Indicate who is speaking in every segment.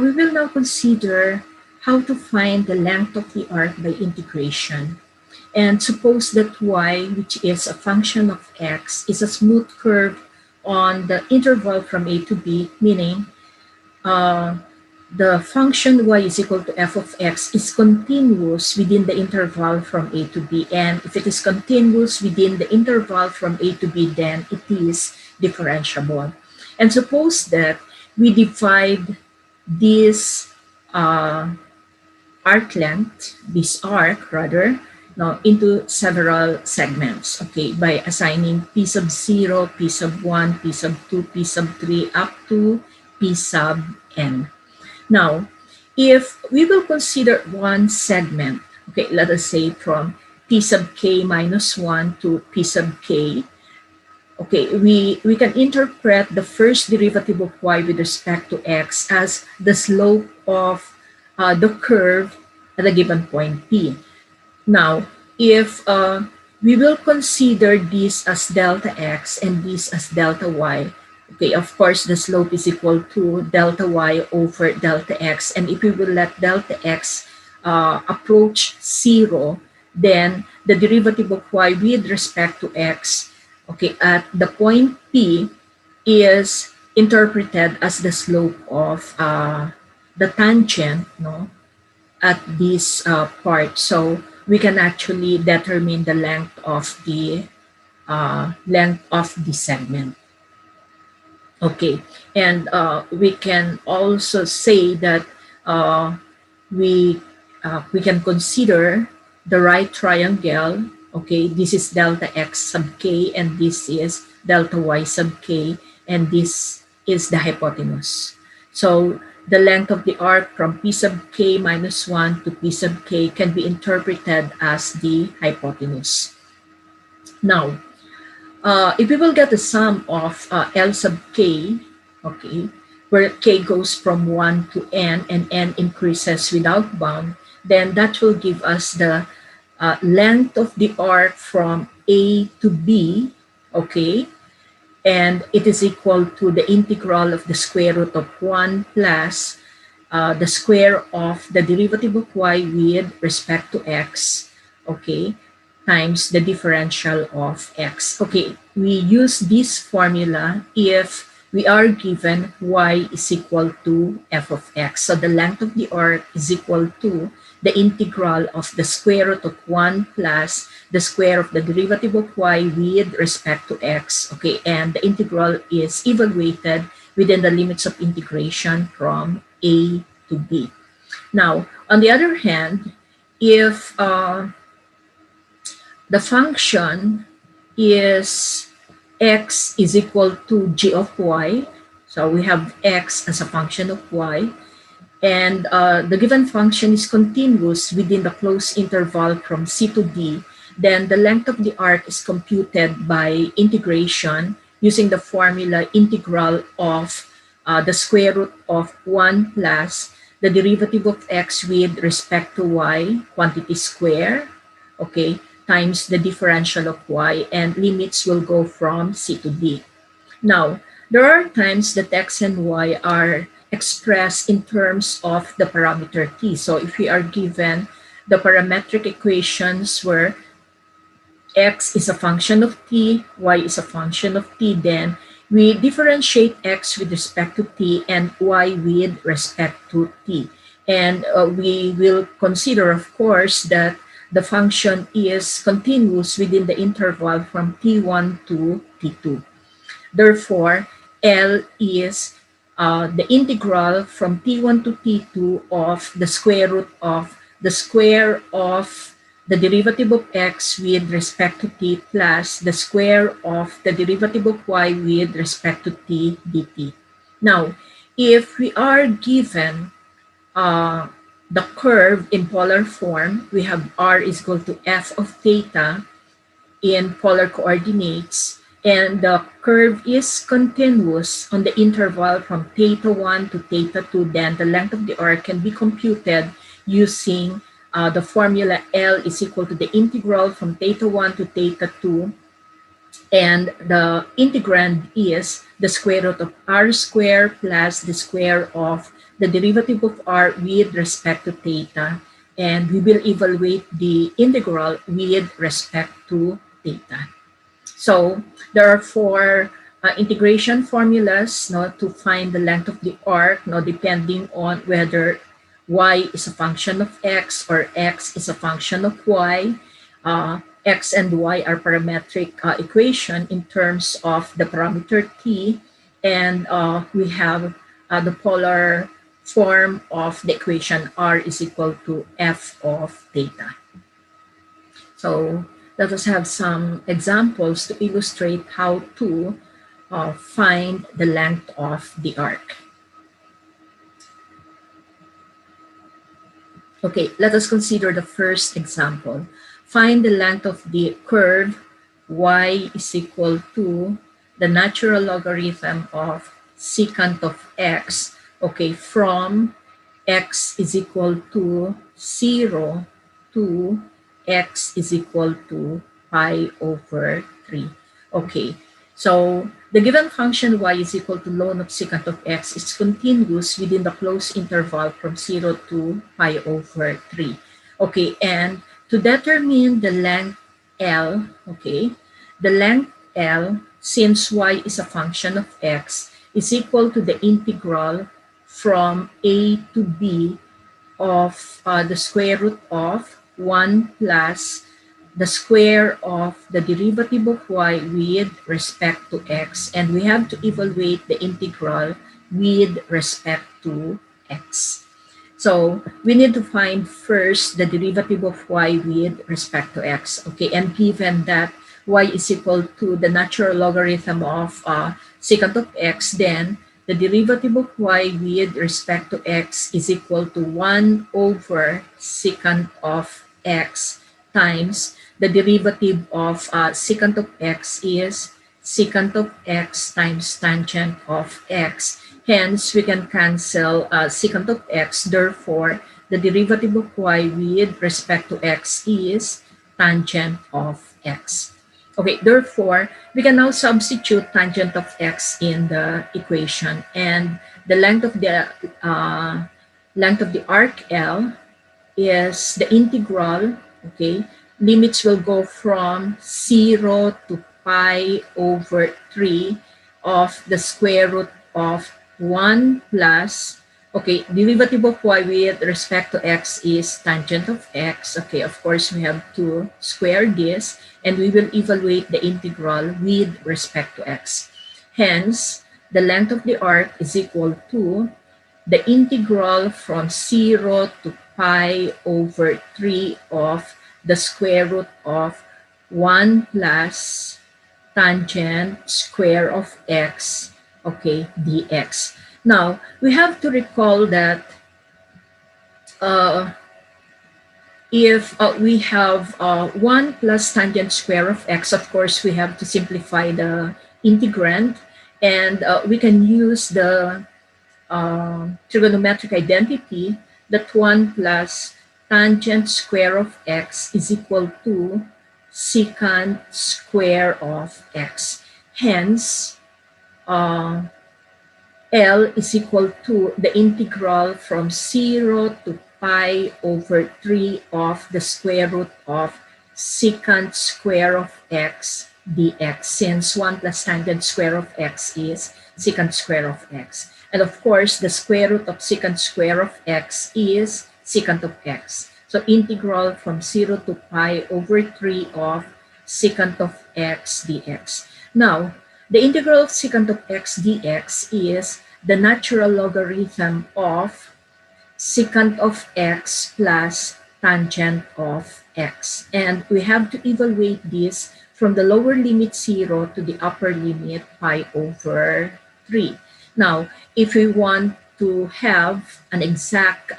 Speaker 1: we will now consider how to find the length of the arc by integration. And suppose that y, which is a function of x, is a smooth curve on the interval from a to b, meaning the function y is equal to f of x is continuous within the interval from a to b. And if it is continuous within the interval from a to b, then it is differentiable. And suppose that we divide this arc length, this arc rather, now into several segments, okay, by assigning p sub 0, p sub 1, p sub 2, p sub 3, up to p sub n. Now, if we will consider one segment, okay, let us say from p sub k minus 1 to p sub k, okay, we can interpret the first derivative of y with respect to x as the slope of the curve at a given point p. Now, if we will consider this as delta x and this as delta y, okay, of course, the slope is equal to delta y over delta x. And if we will let delta x approach 0, then the derivative of y with respect to x, okay, at the point P is interpreted as the slope of the tangent, no, at this part. So we can actually determine the length of the segment. Okay, and we can also say that we can consider the right triangle. Okay, this is delta x sub k, and this is delta y sub k, and this is the hypotenuse. So the length of the arc from p sub k minus 1 to p sub k can be interpreted as the hypotenuse. Now, if we will get the sum of L sub k, okay, where k goes from 1 to n and n increases without bound, then that will give us the length of the arc from A to B, okay, and it is equal to the integral of the square root of 1 plus the square of the derivative of y with respect to x, okay, times the differential of x. Okay, we use this formula if we are given y is equal to f of x. So the length of the arc is equal to the integral of the square root of 1 plus the square of the derivative of y with respect to x. Okay, and the integral is evaluated within the limits of integration from a to b. Now, on the other hand, if the function is x is equal to g of y. So we have x as a function of y. And the given function is continuous within the closed interval from c to d. Then the length of the arc is computed by integration using the formula integral of the square root of 1 plus the derivative of x with respect to y, quantity square, okay, times the differential of y, and limits will go from c to d. Now, there are times that x and y are expressed in terms of the parameter t. So if we are given the parametric equations where x is a function of t, y is a function of t, then we differentiate x with respect to t and y with respect to t. And we will consider, of course, that the function is continuous within the interval from t1 to t2. Therefore, L is the integral from t1 to t2 of the square root of the square of the derivative of x with respect to t plus the square of the derivative of y with respect to t dt. Now, if we are given the curve in polar form, we have r is equal to f of theta in polar coordinates, and the curve is continuous on the interval from theta 1 to theta 2, then the length of the arc can be computed using the formula L is equal to the integral from theta 1 to theta 2, and the integrand is the square root of r squared plus the square of the derivative of r with respect to theta, and we will evaluate the integral with respect to theta. So there are four integration formulas, no, to find the length of the arc, no, depending on whether y is a function of x or x is a function of y. X and y are parametric equation in terms of the parameter t, and we have the polar form of the equation r is equal to f of theta. So let us have some examples to illustrate how to find the length of the arc. Okay, let us consider the first example. Find the length of the curve y is equal to the natural logarithm of secant of x, okay, from x is equal to 0 to x is equal to pi over 3. Okay, so the given function y is equal to ln of secant of x is continuous within the closed interval from 0 to pi over 3. Okay, and to determine the length L, okay, the length L, since y is a function of x, is equal to the integral from a to b of the square root of 1 plus the square of the derivative of y with respect to x, and we have to evaluate the integral with respect to x. So we need to find first the derivative of y with respect to x. Okay, and given that y is equal to the natural logarithm of secant of x, then the derivative of y with respect to x is equal to 1 over secant of x times the derivative of secant of x is secant of x times tangent of x. Hence, we can cancel secant of x. Therefore, the derivative of y with respect to x is tangent of x. Okay, therefore, we can now substitute tangent of x in the equation, and the length of the arc L is the integral, okay, limits will go from 0 to pi over 3 of the square root of 1 plus, okay, derivative of y with respect to x is tangent of x. Okay, of course, we have to square this, and we will evaluate the integral with respect to x. Hence, the length of the arc is equal to the integral from 0 to pi over 3 of the square root of 1 plus tangent square of x, okay, dx. Now, we have to recall that if we have 1 plus tangent square of x, of course, we have to simplify the integrand, and we can use the trigonometric identity that 1 plus tangent square of x is equal to secant square of x. Hence, L is equal to the integral from 0 to pi over 3 of the square root of secant square of x dx, since 1 plus tangent square of x is secant square of x. And of course, the square root of secant square of x is secant of x. So integral from 0 to pi over 3 of secant of x dx. Now, the integral of secant of x dx is the natural logarithm of secant of x plus tangent of x. And we have to evaluate this from the lower limit 0 to the upper limit pi over 3. Now, if we want to have an exact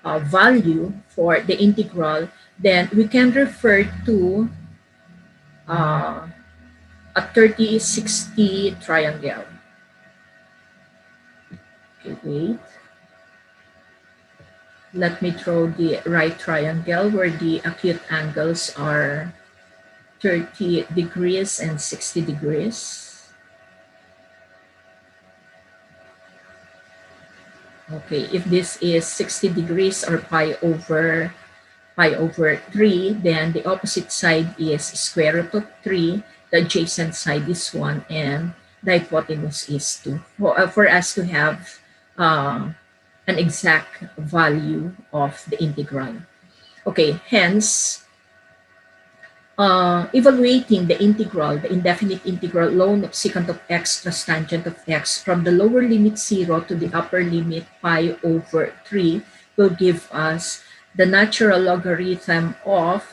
Speaker 1: value for the integral, then we can refer to a 30-60 triangle. Okay, wait. Let me draw the right triangle where the acute angles are 30 degrees and 60 degrees. Okay, if this is 60 degrees or pi over 3, then the opposite side is square root of 3, the adjacent side is 1, and the hypotenuse is 2. For us to have an exact value of the integral. Okay, hence, evaluating the indefinite integral ln of secant of x plus tangent of x from the lower limit 0 to the upper limit pi over 3 will give us the natural logarithm of,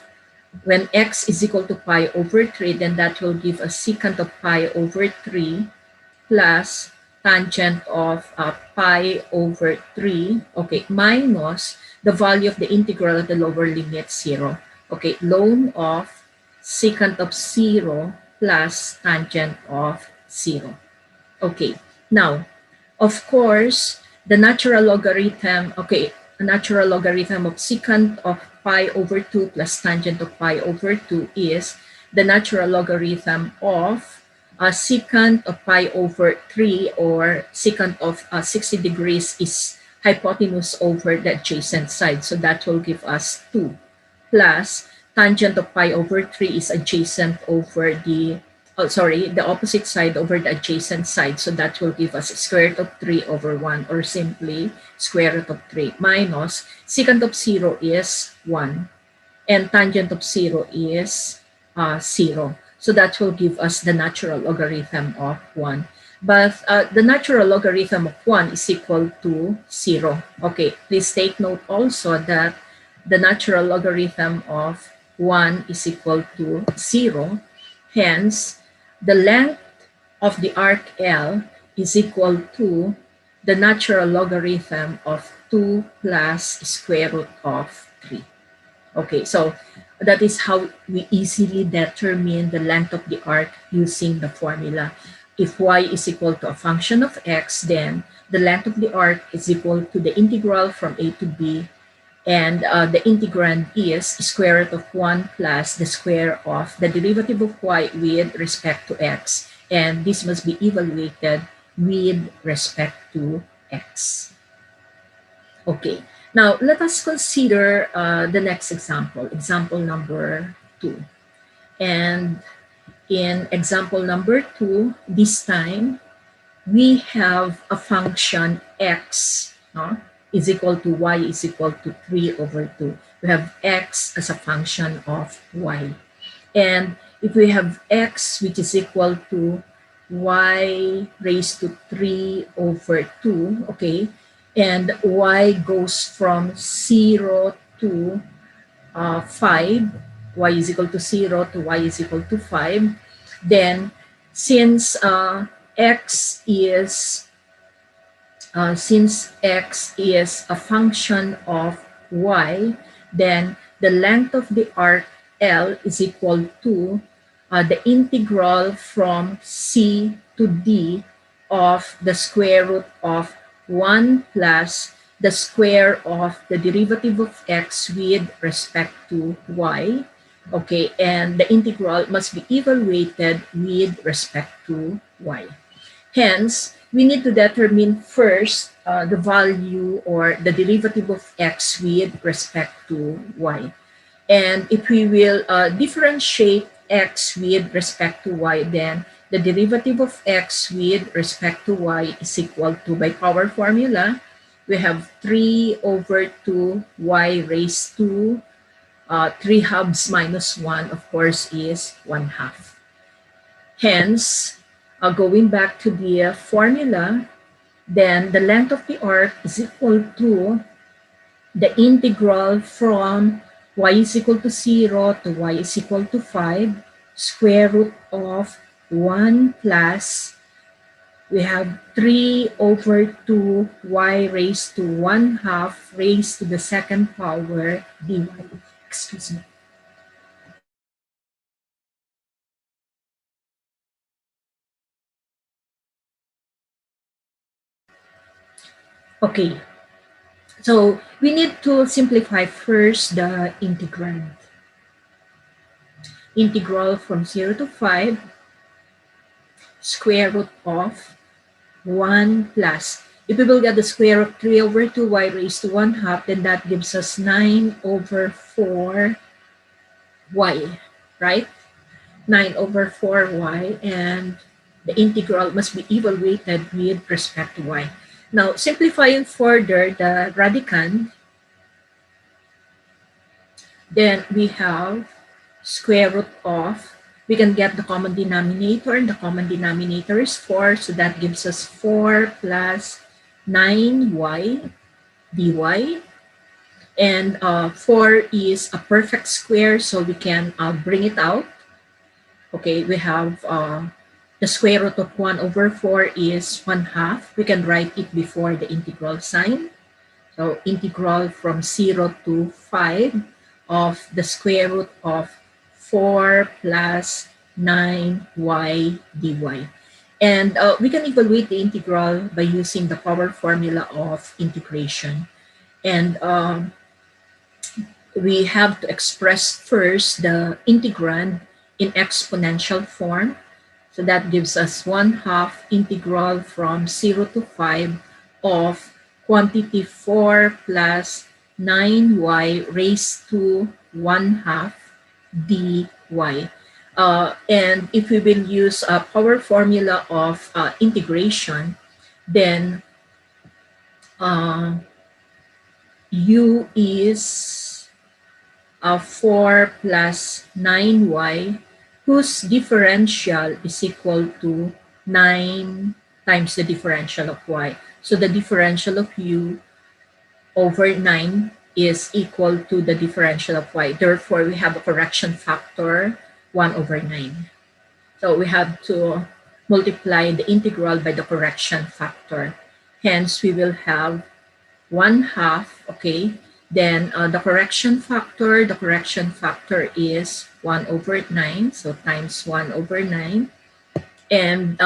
Speaker 1: when x is equal to pi over 3, then that will give us secant of pi over 3 plus tangent of pi over 3, okay, minus the value of the integral at the lower limit 0. Okay, ln of secant of 0 plus tangent of 0. Okay, now, of course, the natural logarithm, okay, the natural logarithm of secant of pi over 2 plus tangent of pi over 2 is the natural logarithm of secant of pi over 3, or secant of 60 degrees is hypotenuse over the adjacent side. So that will give us 2 plus tangent of pi over 3 is adjacent over the, oh, sorry, the opposite side over the adjacent side. So that will give us square root of 3 over 1, or simply square root of 3, minus secant of 0 is 1, and tangent of 0 is 0. So that will give us the natural logarithm of 1. But the natural logarithm of 1 is equal to 0. Okay, please take note also that the natural logarithm of 1 is equal to 0. Hence, the length of the arc L is equal to the natural logarithm of 2 plus square root of 3. Okay, so that is how we easily determine the length of the arc using the formula. If y is equal to a function of x, then the length of the arc is equal to the integral from a to b, and the integrand is square root of 1 plus the square of the derivative of y with respect to x, and this must be evaluated with respect to x. Okay, now let us consider the next example, example number 2. And in example number 2, this time we have a function x is equal to y is equal to 3 over 2. We have x as a function of y. And if we have x which is equal to y raised to 3 over 2, okay, and y goes from 0 to 5, y is equal to 0 to y is equal to 5, then since x is a function of y, then the length of the arc L is equal to the integral from C to D of the square root of 1 plus the square of the derivative of x with respect to y. Okay, and the integral must be evaluated with respect to y. Hence, we need to determine first the value or the derivative of x with respect to y. And if we will differentiate x with respect to y, then the derivative of x with respect to y is equal to, by power formula, we have 3 over 2 y raised to 3 halves minus 1, of course, is 1 half. Hence, going back to the formula, then the length of the arc is equal to the integral from y is equal to 0 to y is equal to 5, square root of 1 plus, we have 3 over 2 y raised to 1 half raised to the second power dy. Excuse me. Okay, so we need to simplify first the integrand. Integral from 0 to 5, square root of 1 plus. If we will get the square of 3 over 2y raised to 1/2, then that gives us 9 over 4y, right? 9 over 4y, and the integral must be evaluated with respect to y. Now, simplifying further the radicand, then we have square root of, we can get the common denominator, and the common denominator is 4, so that gives us 4 plus 9y dy. And 4 is a perfect square, so we can bring it out. Okay, we have the square root of 1 over 4 is 1/2. We can write it before the integral sign. So integral from 0 to 5 of the square root of 4 plus 9y dy. And we can evaluate the integral by using the power formula of integration. And we have to express first the integrand in exponential form. So that gives us 1/2 integral from 0 to 5 of quantity 4 plus 9y raised to 1/2 dy. And if we will use a power formula of integration, then u is 4 plus 9y, whose differential is equal to 9 times the differential of y. So the differential of u over 9 is equal to the differential of y. Therefore, we have a correction factor 1 over 9. So we have to multiply the integral by the correction factor. Hence, we will have 1/2, okay? Then the correction factor is 1 over 9, so times 1 over 9. And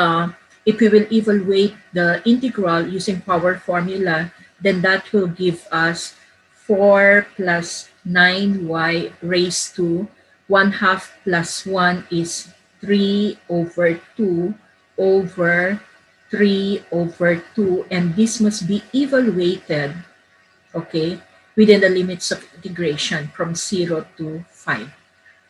Speaker 1: if we will evaluate the integral using power formula, then that will give us 4 plus 9y raised to 1/2 plus 1 is 3 over 2 over 3 over 2, and this must be evaluated, okay, within the limits of integration from 0 to 5.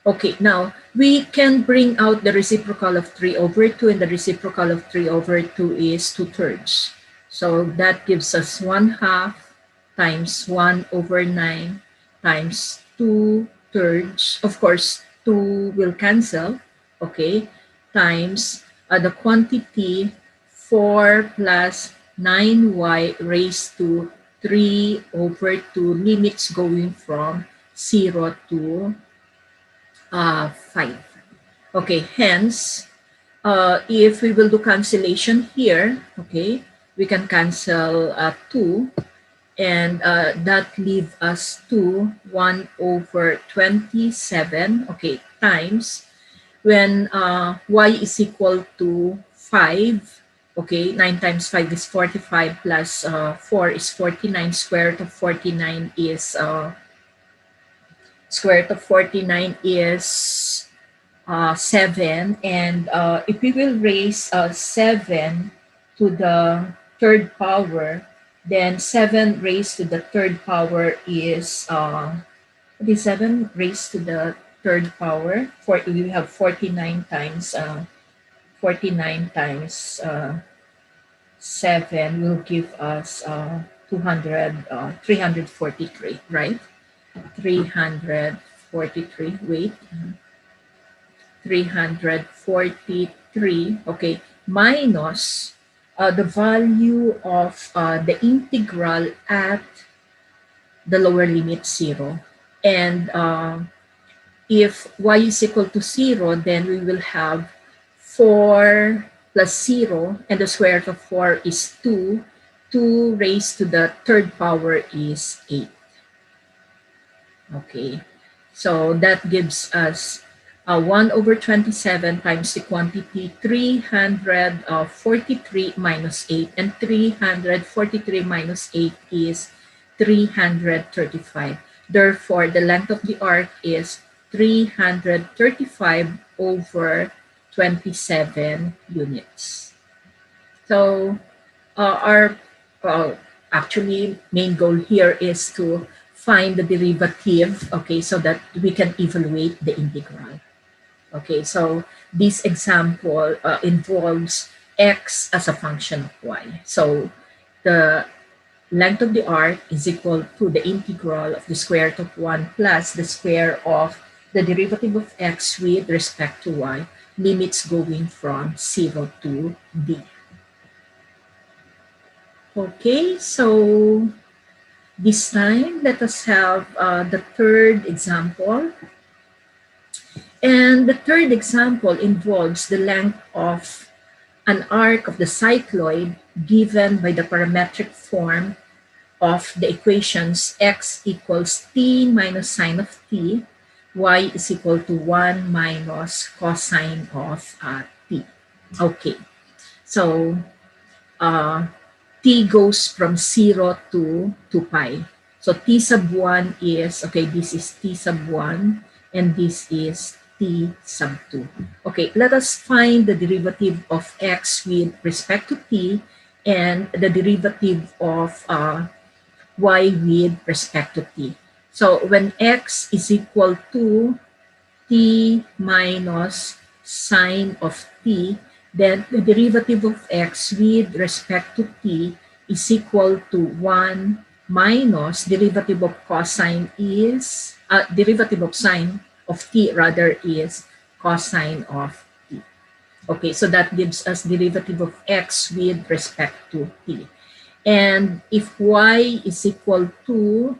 Speaker 1: Okay, now we can bring out the reciprocal of 3 over 2, and the reciprocal of 3 over 2 is 2/3. So that gives us 1/2 times 1 over 9 times 2/3. Of course, 2 will cancel, okay, times the quantity 4 plus 9y raised to 3 over 2, limits going from 0 to 5. Okay, hence, if we will do cancellation here, okay, we can cancel 2, and that leaves us to 1 over 27, okay, times when y is equal to 5, okay, 9 times 5 is 45 plus 4 is 49, square root of 49 is 7, and if we will raise 7 to the third power, then 7 raised to the third power is 7 raised to the third power. We have 49 times 7 will give us 343, right? 343, wait, 343, okay, minus the value of the integral at the lower limit 0. And if y is equal to 0, then we will have 4 plus 0, and the square root of 4 is 2. 2 raised to the third power is 8. Okay, so that gives us 1 over 27 times the quantity 343 minus 8, and 343 minus 8 is 335. Therefore, the length of the arc is 335 over 27 units. So our uh, actually main goal here is to find the derivative, okay, so that we can evaluate the integral. Okay, so this example involves x as a function of y. So the length of the arc is equal to the integral of the square root of 1 plus the square of the derivative of x with respect to y, limits going from 0 to d. Okay, so this time let us have the third example. And the third example involves the length of an arc of the cycloid given by the parametric form of the equations x equals t minus sine of t, y is equal to 1 minus cosine of t. Okay, so uh, t goes from 0 to 2 pi. So t sub 1 is, okay, this is t sub 1 and this is t sub 2. Okay, let us find the derivative of x with respect to t and the derivative of y with respect to t. So when x is equal to t minus sine of t, then the derivative of x with respect to t is equal to 1 minus derivative of cosine is, derivative of sine of t rather is cosine of t. Okay, so that gives us derivative of x with respect to t. And if y is equal to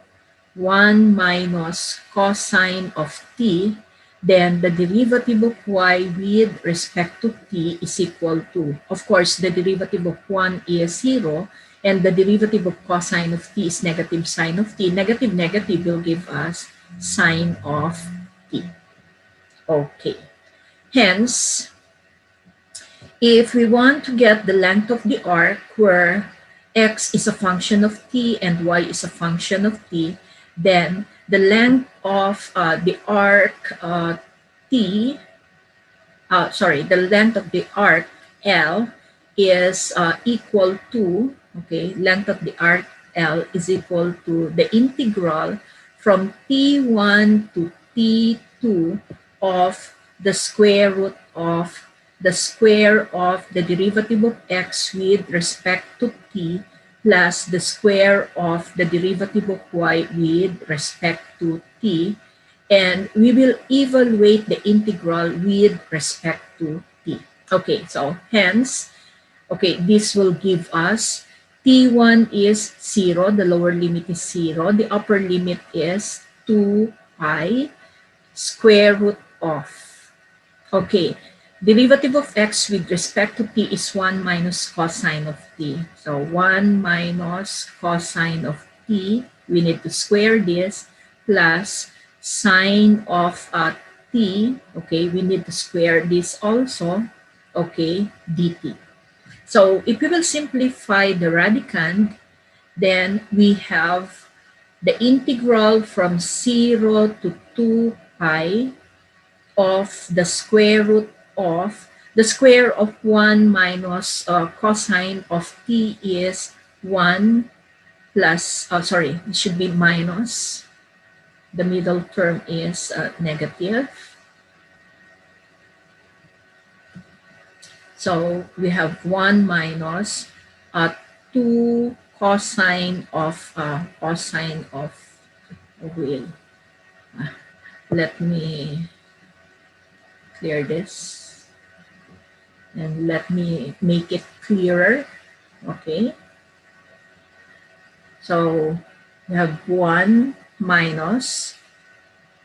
Speaker 1: 1 minus cosine of t, then the derivative of y with respect to t is equal to, of course, the derivative of 1 is 0, and the derivative of cosine of t is negative sine of t. Negative, negative will give us sine of t. Okay. Hence, if we want to get the length of the arc where x is a function of t and y is a function of t, then the length of the arc t, the length of the arc L is equal to, okay, length of the arc L is equal to the integral from t1 to t2 of the square root of the square of the derivative of x with respect to t plus the square of the derivative of y with respect to t, and we will evaluate the integral with respect to t. Okay, so hence, okay, this will give us t1 is 0, the lower limit is 0, the upper limit is 2 pi square root of, okay, derivative of x with respect to t is 1 minus cosine of t. So 1 minus cosine of t, we need to square this, plus sine of t, okay, we need to square this also, okay, dt. So if we will simplify the radicand, then we have the integral from 0 to 2 pi of the square root of the square of 1 minus cosine of t is 1 plus, sorry, it should be minus. The middle term is negative. So we have 1 minus 2 cosine of will. Let me clear this and let me make it clearer. Okay. So we have 1 minus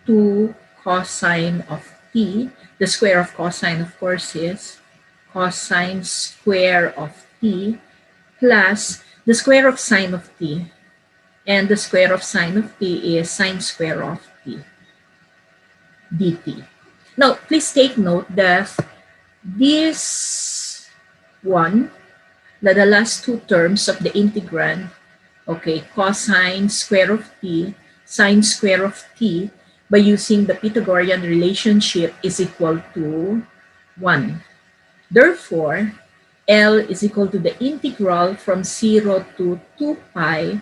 Speaker 1: 2 cosine of t. The square of cosine, of course, is cosine square of t plus the square of sine of t. And the square of sine of t is sine square of t dt. Now, please take note that this one, the last two terms of the integrand, okay, cosine square of t, sine square of t, by using the Pythagorean relationship is equal to 1. Therefore, L is equal to the integral from 0 to 2 pi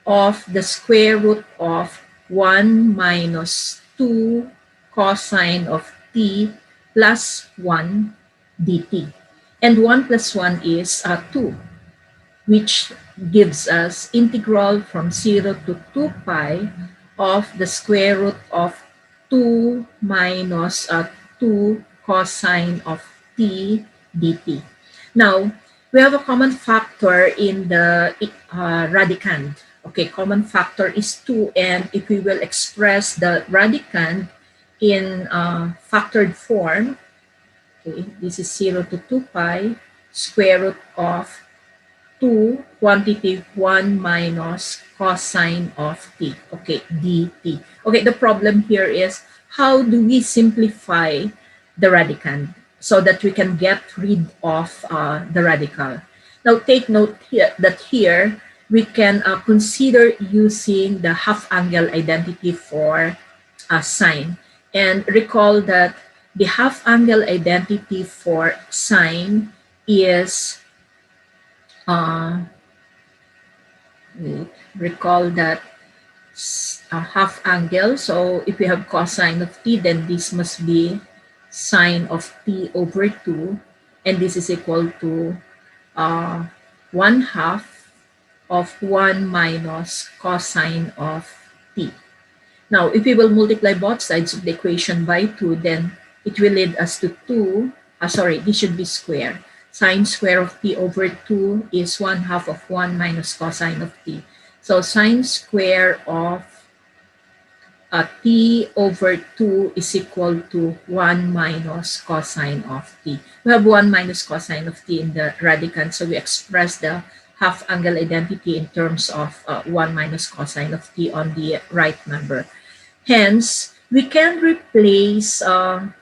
Speaker 1: of the square root of 1 minus 2 cosine of t plus 1 dt. And 1 plus 1 is 2, which gives us integral from 0 to 2 pi of the square root of 2 minus 2 cosine of t dt. Now, we have a common factor in the radicand. Okay, common factor is 2, and if we will express the radicand in factored form, okay, this is 0 to 2 pi square root of 2 quantity 1 minus cosine of t, okay, dt. Okay, the problem here is how do we simplify the radicand so that we can get rid of the radical. Now take note here that here we can consider using the half angle identity for sine, and recall that the half angle identity for sine is recall that a half angle. So if we have cosine of t, then this must be sine of t over 2. And this is equal to 1 half of 1 minus cosine of t. Now, if we will multiply both sides of the equation by 2, then it will lead us to 2. Sorry, this should be square. Sine square of t over 2 is 1 half of 1 minus cosine of t. So sine square of t over 2 is equal to 1 minus cosine of t. We have 1 minus cosine of t in the radicand, so we express the half angle identity in terms of 1 minus cosine of t on the right number. Hence, we can replace 1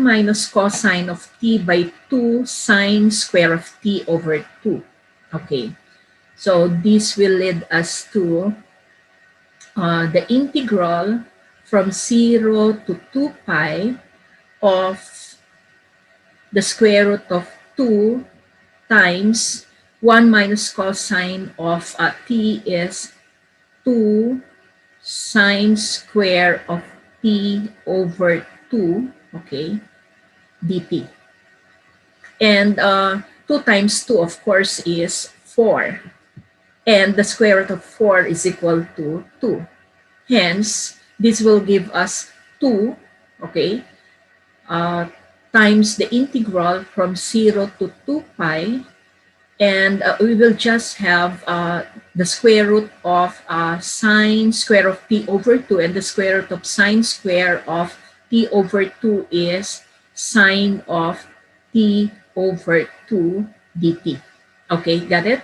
Speaker 1: minus cosine of t by 2 sine square of t over 2. Okay, so this will lead us to the integral from 0 to 2 pi of the square root of 2 times 1 minus cosine of t is 2 sine square of t over 2, okay, dt. And 2 times 2, of course, is 4. And the square root of 4 is equal to 2. Hence, this will give us 2, okay, times the integral from 0 to 2 pi. And we will just have the square root of sine square of t over 2, and the square root of sine square of t over 2 is sine of t over 2 dt. Okay, got it?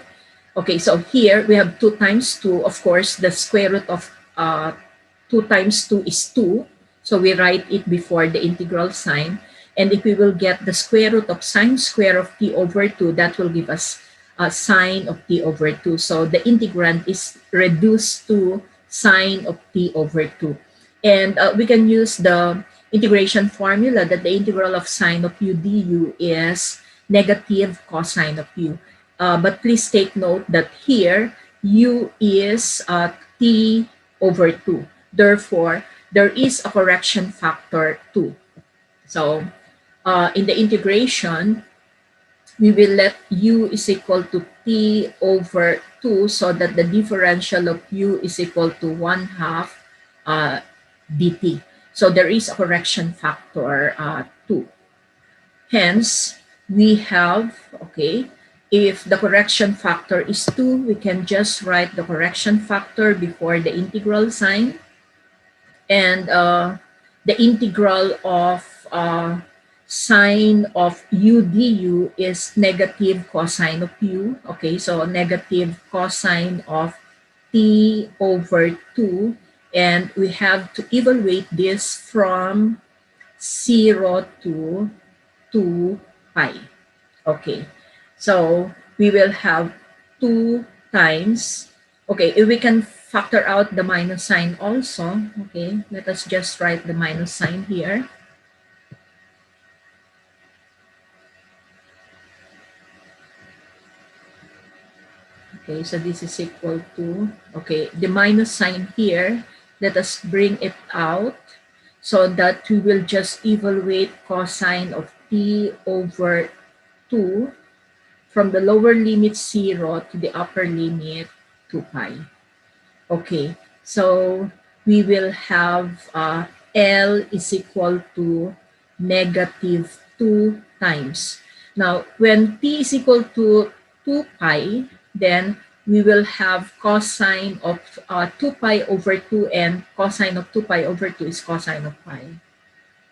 Speaker 1: Okay, so here we have 2 times 2. Of course, the square root of 2 times 2 is 2. So we write it before the integral sign. And if we will get the square root of sine square of t over 2, that will give us sine of t over 2. So the integrand is reduced to sine of t over 2. And we can use the integration formula that the integral of sine of u du is negative cosine of u. But please take note that here u is t over 2. Therefore, there is a correction factor 2. So in the integration, we will let u is equal to t over 2 so that the differential of u is equal to 1 half dt. So there is a correction factor 2. Hence, we have, okay, if the correction factor is 2, we can just write the correction factor before the integral sign. And the integral of sine of u du is negative cosine of u. Okay, so negative cosine of t over 2. And we have to evaluate this from 0 to 2 pi. Okay, so we will have 2 times, okay, we can factor out the minus sign also. Okay, let us just write the minus sign here. Okay, so this is equal to, okay, the minus sign here, let us bring it out so that we will just evaluate cosine of t over 2 from the lower limit 0 to the upper limit 2 pi. Okay, so we will have L is equal to negative 2 times. Now, when t is equal to 2 pi, then we will have cosine of 2 pi over 2, and cosine of 2 pi over 2 is cosine of pi.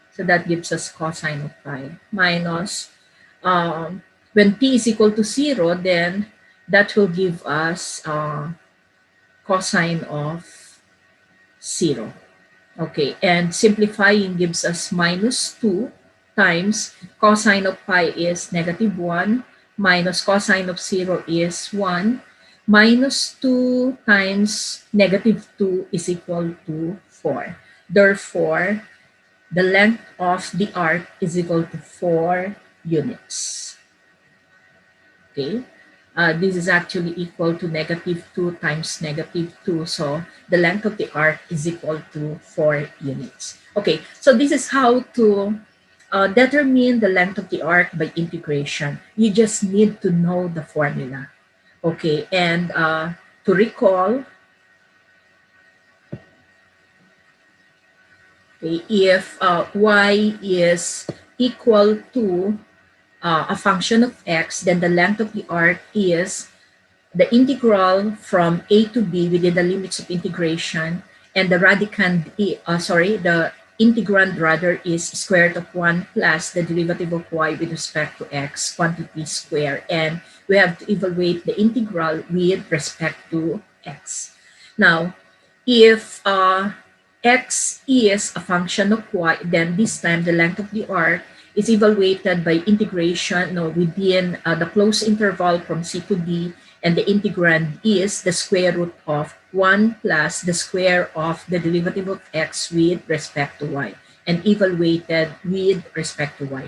Speaker 1: So that gives us cosine of pi minus, when t is equal to 0, then that will give us cosine of 0. Okay, and simplifying gives us minus 2 times cosine of pi is negative 1 minus cosine of 0 is 1 minus 2 times negative 2 is equal to 4. Therefore, the length of the arc is equal to 4 units. Okay, this is actually equal to negative 2 times negative 2. So the length of the arc is equal to 4 units. Okay, so this is how to determine the length of the arc by integration. You just need to know the formula. Okay, and to recall, okay, if y is equal to a function of x, then the length of the arc is the integral from a to b within the limits of integration, and the radicand, the integrand rather is square root of 1 plus the derivative of y with respect to x quantity square, and we have to evaluate the integral with respect to x. Now, if x is a function of y, then this time the length of the arc is evaluated by integration within the closed interval from c to d, and the integrand is the square root of 1 plus the square of the derivative of x with respect to y, and evaluated with respect to y.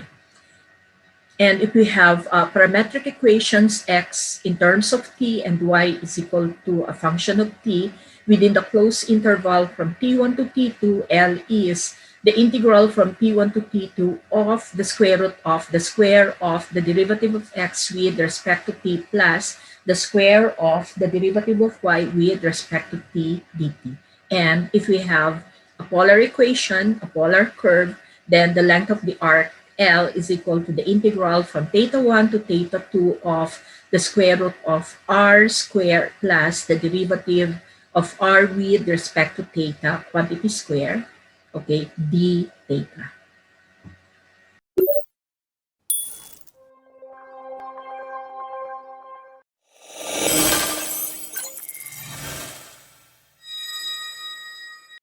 Speaker 1: And if we have parametric equations, x in terms of t and y is equal to a function of t within the closed interval from t1 to t2, L is the integral from t1 to t2 of the square root of the square of the derivative of x with respect to t plus the square of the derivative of y with respect to t dt. And if we have a polar equation, a polar curve, then the length of the arc L is equal to the integral from theta 1 to theta 2 of the square root of r squared plus the derivative of r with respect to theta quantity square, okay, d theta.